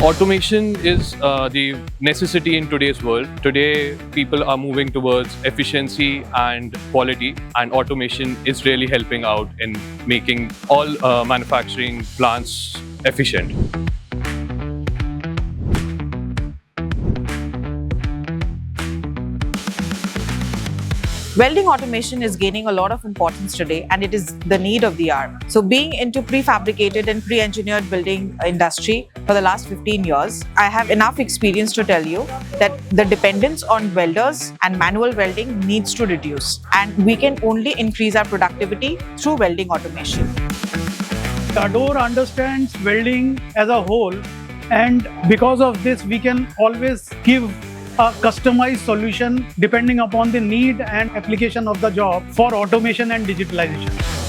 Automation is the necessity in today's world. Today, people are moving towards efficiency and quality, and automation is really helping out in making all manufacturing plants efficient. Welding automation is gaining a lot of importance today, and it is the need of the hour. So being into prefabricated and pre-engineered building industry for the last 15 years, I have enough experience to tell you that the dependence on welders and manual welding needs to reduce, and we can only increase our productivity through welding automation. Ador understands welding as a whole, and because of this we can always give a customized solution depending upon the need and application of the job for automation and digitalization.